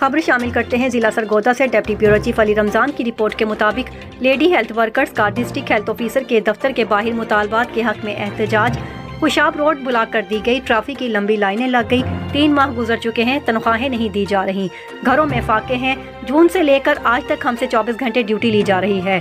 खबर शामिल करते हैं जिला सरगोदा से। Deputy bureau chief Ali Ramzan की रिपोर्ट के मुताबिक लेडी हेल्थ वर्कर्स का डिस्ट्रिक्ट हेल्थ ऑफिसर के दफ्तर के बाहर मुतालबात के हक में एहतजाज। खुशाब रोड ब्लॉक कर दी गई, ट्रैफिक की लंबी लाइनें लग गई। 3 माह गुजर चुके हैं, तनख्वाहें नहीं दी जा रही, घरों में फाके हैं। जून से लेकर आज तक हमसे 24 घंटे ड्यूटी ली जा रही है।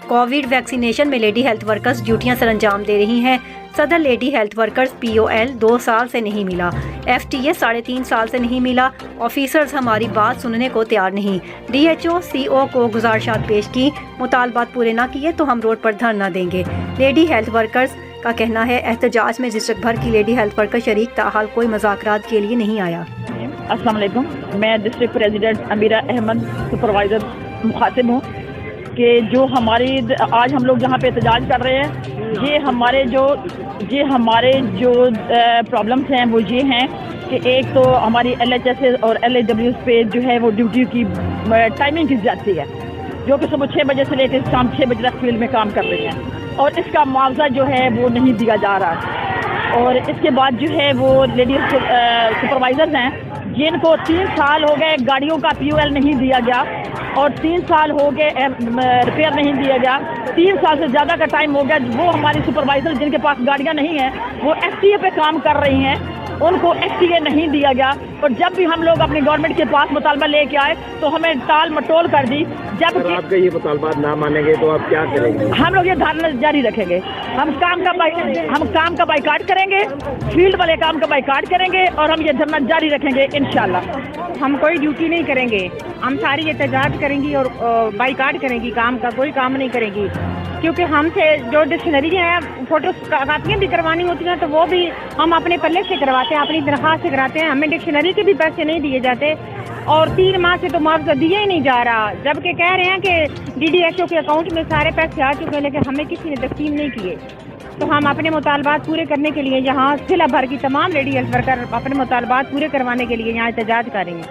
कोविड वैक्सीनेशन में लेडी हेल्थ वर्कर्स ड्यूटियां सरंजाम दे रही हैं। सदर लेडी हेल्थ वर्कर्स POL 2 साल से नहीं मिला, FTS 3.5 साल से नहीं मिला। ऑफिसर्स हमारी बात सुनने को तैयार नहीं। DHO CO को गुजारिशात पेश की, मुतालबात पूरे ना किए तो हम रोड पर धरना देंगे। लेडी हेल्थ वर्कर्स का कहना है एहतजाज में डिस्ट्रिक्ट भर की लेडी हेल्थ वर्कर शरीक, ताहाल कोई मुज़ाकरात के लिए नहीं आया। अस्सलाम वालेकुम, मैं डिस्ट्रिक्ट प्रेसिडेंट अमीरा अहमद सुपरवाइज़र मुखातिब हूँ कि जो हमारी आज हम लोग जहाँ पे एहतजाज कर रहे हैं, ये हमारे जो प्रॉब्लम्स हैं वो ये हैं कि एक तो हमारी LHS और LHWs पे जो है वो ड्यूटी की टाइमिंग की ज्यादती है, जो कि सुबह 6 बजे से लेकर शाम 6 बजे तक फील्ड में काम कर रहे हैं और इसका मुआवजा जो है वो नहीं दिया जा रहा। और इसके बाद जो है वो लेडीज सुपरवाइजर्स हैं जिनको 3 साल हो गए गाड़ियों का POL नहीं दिया गया और 3 साल हो गए रिपेयर नहीं दिया गया। 3 साल से ज़्यादा का टाइम हो गया। वो हमारी सुपरवाइजर जिनके पास गाड़ियाँ नहीं हैं वो FTA पे काम कर रही हैं, उनको FTA नहीं दिया गया। और जब भी हम लोग अपनी गवर्नमेंट के पास मुतालबा लेके आए तो हमें टाल मटोल कर दी। जब आपका ये मुतालबा ना मानेंगे तो आप क्या करेंगे? हम लोग ये धरना जारी रखेंगे। हम काम का बाइकाट करेंगे, फील्ड वाले काम का बाइकाट करेंगे और हम ये धरना जारी रखेंगे इंशाल्लाह। हम कोई ड्यूटी नहीं करेंगे, हम सारी एहतजाज करेंगी और बाइकाट करेंगी, काम का कोई काम नहीं करेंगी। क्योंकि हमसे जो डिक्शनरी है, फोटो कापियाँ भी करवानी होती हैं तो वो भी हम अपने पल्ले से करवाते हैं, अपनी तनख्वाह से कराते हैं। हमें डिक्शनरी के भी पैसे नहीं दिए जाते और 3 माह से तो मुआवजा दिया ही नहीं जा रहा, जबकि कह रहे हैं कि DDHO के अकाउंट में सारे पैसे आ चुके हैं, लेकिन हमें किसी ने तस्लीम नहीं किए। तो हम अपने मुतालबात पूरे करने के लिए यहाँ जिला भर की तमाम लेडी हेल्थ वर्कर अपने मुतालबात पूरे करवाने के लिए यहाँ एहतजाज करेंगे।